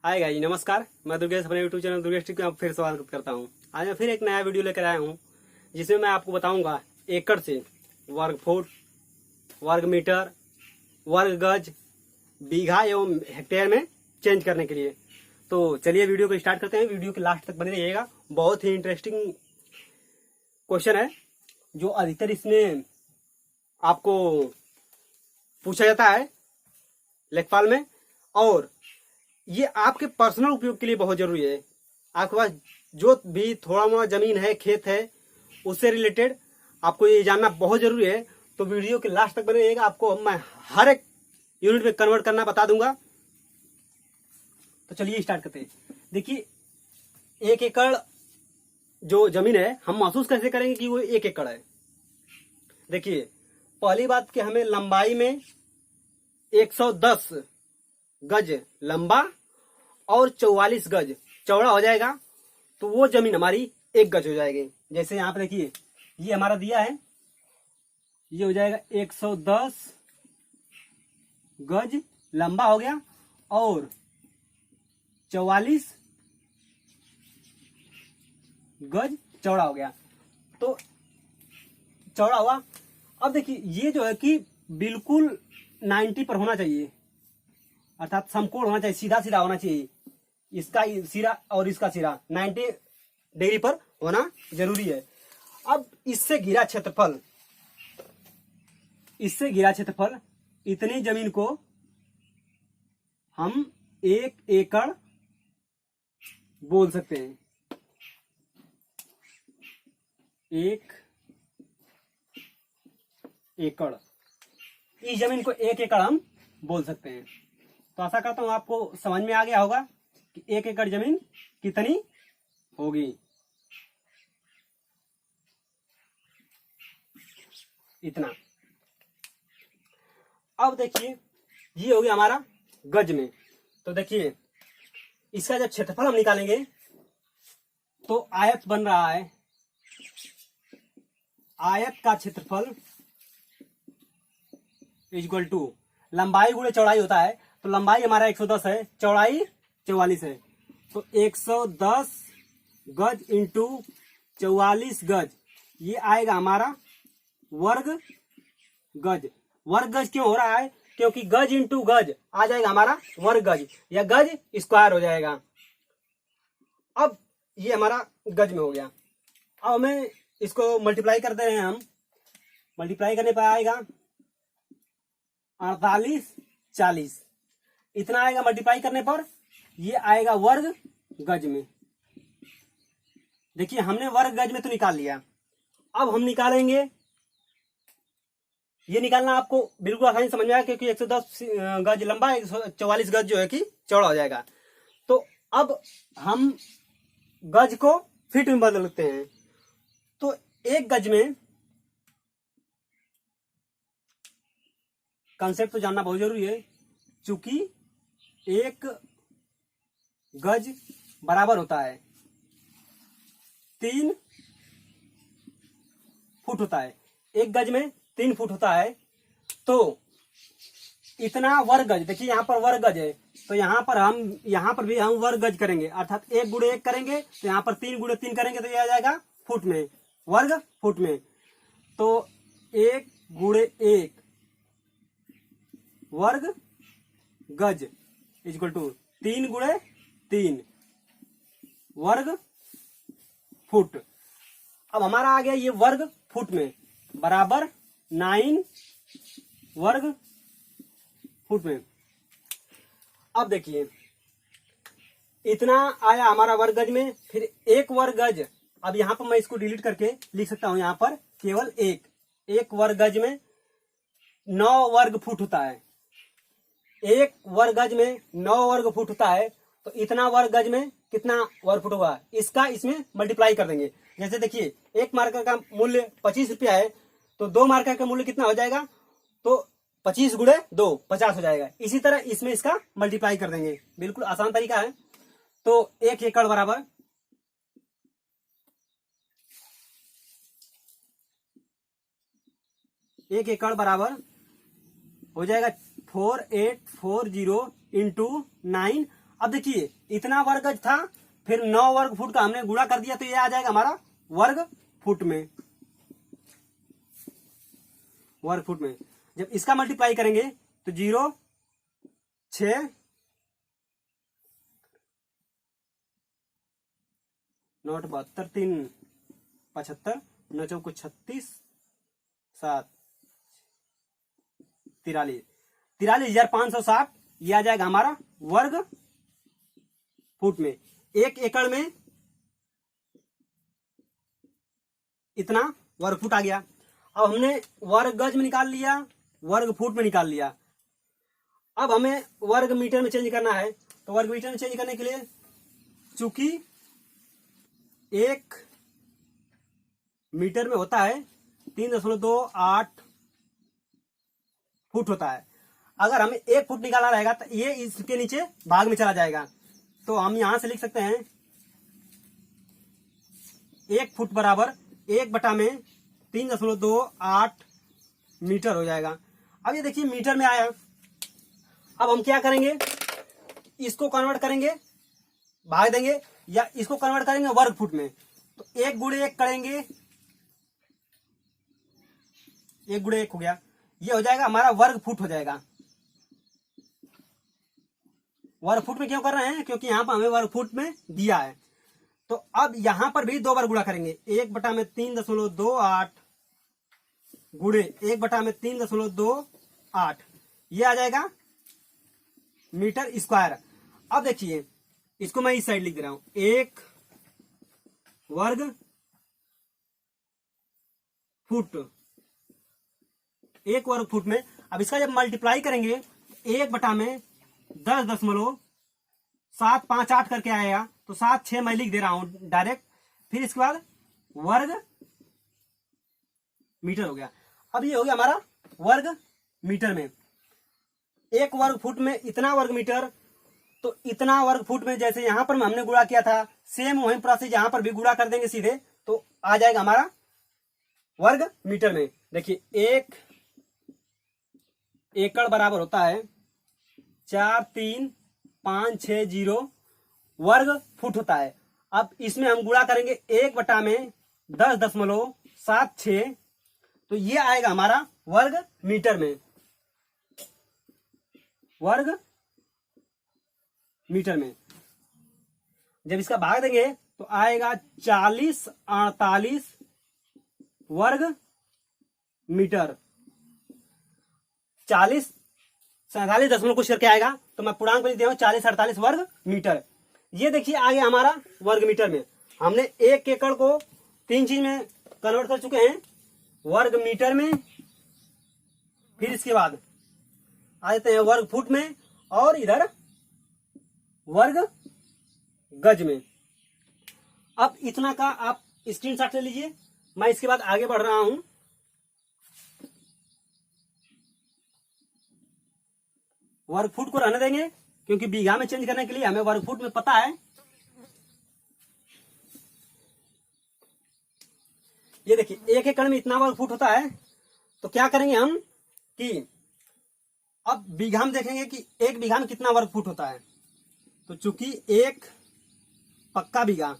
Hi guys, नमस्कार। मैं दुर्गेश अपने यूट्यूब चैनल दुर्गेश टिप में आप फिर स्वागत करता हूं। आज मैं फिर एक नया वीडियो लेकर आया हूं, जिसमें मैं आपको बताऊंगा एकड़ से वर्ग फुट, वर्ग मीटर, वर्ग गज, बीघा एवं हेक्टेयर में चेंज करने के लिए। तो चलिए वीडियो को स्टार्ट करते हैं। वीडियो के लास्ट तक बने रहिएगा। बहुत ही इंटरेस्टिंग क्वेश्चन है जो अधिकतर इसमें आपको पूछा जाता है लेखपाल में, और ये आपके पर्सनल उपयोग के लिए बहुत जरूरी है। आपके पास जो भी थोड़ा मोड़ा जमीन है, खेत है, उससे रिलेटेड आपको ये जानना बहुत जरूरी है। तो वीडियो के लास्ट तक बने रहिएगा। आपको मैं हर एक यूनिट में कन्वर्ट करना बता दूंगा। तो चलिए स्टार्ट करते हैं। देखिए, 1 एकड़ जो जमीन है, हम महसूस कैसे करेंगे कि वो 1 एकड़ है। देखिए, पहली बात कि हमें लंबाई में 110 गज लंबा और 44 गज चौड़ा हो जाएगा, तो वो जमीन हमारी 1 गज हो जाएगी। जैसे यहाँ पे देखिए, ये हमारा दिया है, ये हो जाएगा 110 गज लंबा हो गया और 44 गज चौड़ा हो गया। तो चौड़ा हुआ। अब देखिए, ये जो है कि बिल्कुल 90 पर होना चाहिए, अर्थात समकोण होना चाहिए, सीधा सीधा होना चाहिए। इसका सिरा और इसका सिरा 90 डिग्री पर होना जरूरी है। अब इससे घिरा क्षेत्रफल इतनी जमीन को हम 1 एकड़ बोल सकते हैं। 1 एकड़, इस जमीन को 1 एकड़ हम बोल सकते हैं। तो आशा करता हूं आपको समझ में आ गया होगा कि 1 एकड़ जमीन कितनी होगी। इतना। अब देखिए, ये हो गया हमारा गज में। तो देखिए, इसका जब क्षेत्रफल हम निकालेंगे तो आयत बन रहा है। आयत का क्षेत्रफल इक्वल टू लंबाई गुणे चौड़ाई होता है। तो लंबाई हमारा 110 है, चौड़ाई 44 है। तो 110 गज इंटू 44 गज, ये आएगा हमारा वर्ग गज। वर्ग गज क्यों हो रहा है? क्योंकि गज इंटू गज आ जाएगा हमारा वर्ग गज, या गज स्क्वायर हो जाएगा। अब ये हमारा गज में हो गया। अब हमें इसको मल्टीप्लाई कर दे रहे हैं हम। मल्टीप्लाई करने पर आएगा 48 40, इतना आएगा मल्टीप्लाई करने पर। ये आएगा वर्ग गज में। देखिए, हमने वर्ग गज में तो निकाल लिया। अब हम निकालेंगे, ये निकालना आपको बिल्कुल आसानी समझ में आएगा, क्योंकि 110 गज लंबा, 144 गज जो है कि चौड़ा हो जाएगा। तो अब हम गज को फीट में बदलते हैं। तो 1 गज में, कंसेप्ट तो जानना बहुत जरूरी है, चूंकि 1 गज बराबर होता है 3 फुट होता है। 1 गज में 3 फुट होता है। तो इतना वर्ग गज, देखिए यहाँ पर वर्ग गज है, तो यहाँ पर भी हम वर्ग गज करेंगे, अर्थात 1 गुणे 1 करेंगे। तो यहाँ पर 3 गुणे 3 करेंगे, तो ये आ जाएगा फुट में, वर्ग फुट में। तो 1 गुणे 1 वर्ग गज इक्वल टू 3 गुणे 3 वर्ग फुट। अब हमारा आ गया ये वर्ग फुट में, बराबर 9 वर्ग फुट में। अब देखिए, इतना आया हमारा वर्ग गज में। फिर 1 वर्ग गज, अब यहां पर मैं इसको डिलीट करके लिख सकता हूं, यहां पर केवल 1 वर्ग गज में 9 वर्ग फुट होता है। 1 वर्ग गज में 9 वर्ग फुट होता है। तो इतना वर्ग गज में कितना वर्ग फुट होगा, इसका इसमें मल्टीप्लाई कर देंगे। जैसे देखिए, 1 मार्कर का मूल्य 25 रुपया है, तो 2 मार्कर का मूल्य कितना हो जाएगा? तो 25 गुणे 2 50 हो जाएगा। इसी तरह इसमें इसका मल्टीप्लाई कर देंगे। बिल्कुल आसान तरीका है। तो 1 एकड़ बराबर 1 एकड़ बराबर हो जाएगा 4840 इंटू 9 अब देखिए इतना वर्ग गज था, फिर 9 वर्ग फुट का हमने गुणा कर दिया, तो ये आ जाएगा हमारा वर्ग फुट में। वर्ग फुट में जब इसका मल्टीप्लाई करेंगे तो 0 6 9 72 3 75 9 चौको 36 7 43 43,560 ये आ जाएगा हमारा वर्ग फुट में। 1 एकड़ में इतना वर्ग फुट आ गया। अब हमने वर्ग गज में निकाल लिया, वर्ग फुट में निकाल लिया। अब हमें वर्ग मीटर में चेंज करना है, तो वर्ग मीटर में चेंज करने के लिए चूंकि 1 मीटर में होता है 3.28 फुट होता है। अगर हमें 1 फुट निकालना रहेगा तो ये इसके नीचे भाग में चला जाएगा, तो हम यहां से लिख सकते हैं 1 फुट बराबर 1 बटा में 3.28 मीटर हो जाएगा। अब ये देखिए मीटर में आया। अब हम क्या करेंगे, इसको कन्वर्ट करेंगे, भाग देंगे, या इसको कन्वर्ट करेंगे वर्ग फुट में। तो 1 गुणे 1 करेंगे, 1 गुणे 1 हो गया, ये हो जाएगा हमारा वर्ग फुट हो जाएगा। वर्ग फुट में क्यों कर रहे हैं, क्योंकि यहां पर हमें वर्ग फुट में दिया है। तो अब यहां पर भी 2 बार गुणा करेंगे, 1 बटा में 3.28 गुणे 1 बटा में 3.28, ये आ जाएगा मीटर स्क्वायर। अब देखिए इसको मैं इस साइड लिख दे रहा हूं, 1 वर्ग फुट, 1 वर्ग फुट में। अब इसका जब मल्टीप्लाई करेंगे 1 बटा में 10.758 करके आएगा, तो 7 6 मैं लिख दे रहा हूं डायरेक्ट। फिर इसके बाद वर्ग मीटर हो गया। अब ये हो गया हमारा वर्ग मीटर में। 1 वर्ग फुट में इतना वर्ग मीटर, तो इतना वर्ग फुट में जैसे यहां पर हमने गुणा किया था, सेम वही प्रोसेस यहां पर भी गुणा कर देंगे सीधे, तो आ जाएगा हमारा वर्ग मीटर में। देखिए 1 एकड़ बराबर होता है 43,560 वर्ग फुट होता है। अब इसमें हम गुणा करेंगे 1 बटा में 10.76, तो ये आएगा हमारा वर्ग मीटर में। वर्ग मीटर में जब इसका भाग देंगे तो आएगा 4048 वर्ग मीटर। 40 47 दशमलव कुछ करके आएगा, तो मैं पूर्णांक में लिख दिया हूं 4048 वर्ग मीटर। ये देखिए आ गया हमारा वर्ग मीटर में। हमने 1 एकड़ को 3 चीज में कन्वर्ट कर चुके हैं, वर्ग मीटर में, फिर इसके बाद आ जाते हैं वर्ग फुट में, और इधर वर्ग गज में। अब इतना का आप स्क्रीनशॉट ले लीजिए, मैं इसके बाद आगे बढ़ रहा हूं। वर्ग फुट को रहने देंगे, क्योंकि बीघा में चेंज करने के लिए हमें वर्ग फुट में पता है। ये देखिए 1 एकड़ में इतना वर्ग फुट होता है, तो क्या करेंगे हम कि अब बीघा में देखेंगे कि 1 बीघा में कितना वर्ग फुट होता है। तो चूंकि 1 पक्का बीघा,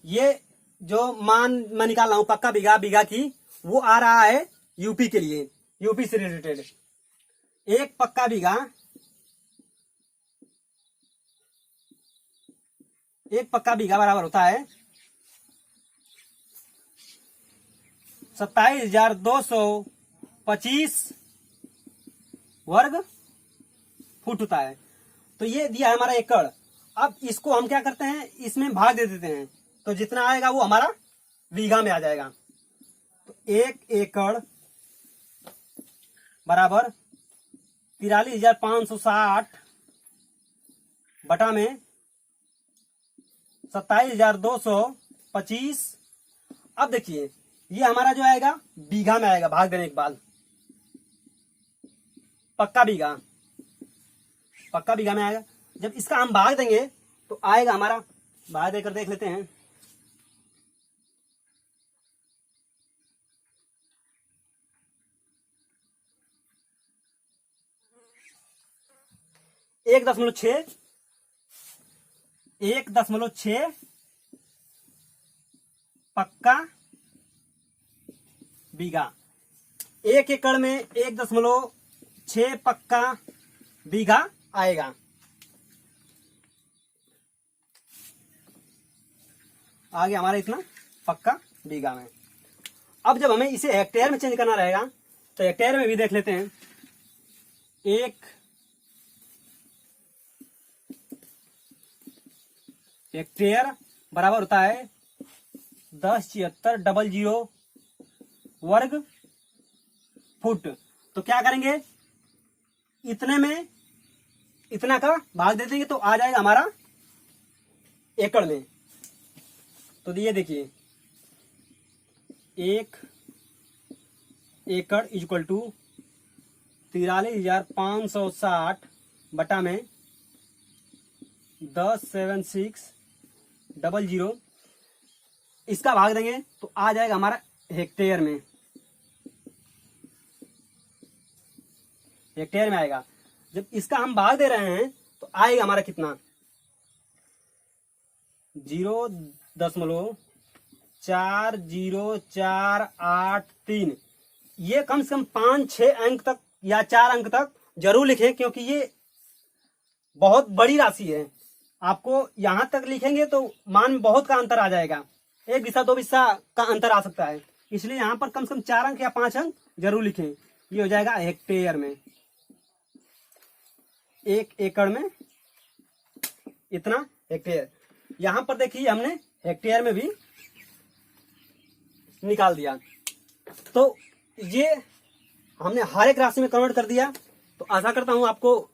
ये जो मान मैं निकाल रहा हूं पक्का बीघा, बीघा की, वो आ रहा है यूपी के लिए, यूपी से रिलेटेड। 1 पक्का बीघा, 1 पक्का बीघा बराबर होता है 27,225 वर्ग फुट होता है। तो ये दिया है हमारा एकड़। अब इसको हम क्या करते हैं, इसमें भाग दे देते हैं, तो जितना आएगा वो हमारा बीघा में आ जाएगा। तो 1 एकड़ बराबर 43,560 बटा में 27,225। अब देखिए ये हमारा जो आएगा बीघा में आएगा, भाग देने के बाद पक्का बीघा, पक्का बीघा में आएगा। जब इसका हम भाग देंगे तो आएगा हमारा, भाग देकर देख लेते हैं। एक 1.6 1.6 पक्का बीघा। 1 एकड़ में 1.6 पक्का बीघा आएगा। आगे हमारा इतना पक्का बीघा में। अब जब हमें इसे हेक्टेयर में चेंज करना रहेगा तो हेक्टेयर में भी देख लेते हैं। 1 हेक्टेयर बराबर होता है 10,76,00 वर्ग फुट। तो क्या करेंगे, इतने में इतना का भाग दे देंगे तो आ जाएगा हमारा एकड़ में। तो ये देखिए 1 एकड़ इक्वल टू 43,560 बटा में 10,76,00 इसका भाग देंगे तो आ जाएगा हमारा हेक्टेयर में। हेक्टेयर में आएगा। जब इसका हम भाग दे रहे हैं तो आएगा हमारा कितना, 0.4048 ये कम से कम 5-6 अंक तक या 4 अंक तक जरूर लिखें, क्योंकि ये बहुत बड़ी राशि है। आपको यहां तक लिखेंगे तो मान में बहुत का अंतर आ जाएगा, 1 हिस्सा 2 हिस्सा का अंतर आ सकता है। इसलिए यहां पर कम से कम 4 अंक या 5 अंक जरूर लिखें। ये हो जाएगा हेक्टेयर में। 1 एकड़ में इतना हेक्टेयर। यहां पर देखिए हमने हेक्टेयर में भी निकाल दिया। तो ये हमने हर एक राशि में कन्वर्ट कर दिया। तो आशा करता हूं आपको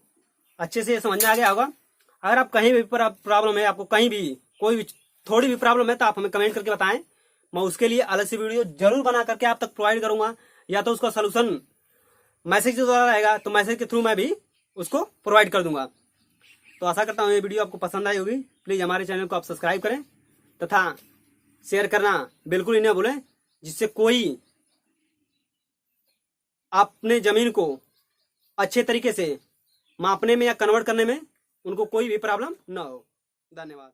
अच्छे से समझ में आ गया होगा। अगर आप कहीं भी प्रॉब्लम है, आपको कहीं भी कोई भी थोड़ी भी प्रॉब्लम है तो आप हमें कमेंट करके बताएं। मैं उसके लिए अलग से वीडियो जरूर बना करके आप तक प्रोवाइड करूंगा, या तो उसका सोल्यूशन मैसेज के द्वारा रहेगा तो मैसेज के थ्रू मैं भी उसको प्रोवाइड कर दूंगा। तो आशा करता हूँ ये वीडियो आपको पसंद आई होगी। प्लीज हमारे चैनल को आप सब्सक्राइब करें तथा शेयर करना बिल्कुल ही न भूलें, जिससे कोई अपने जमीन को अच्छे तरीके से मापने में या कन्वर्ट करने में उनको कोई भी प्रॉब्लम न हो। धन्यवाद।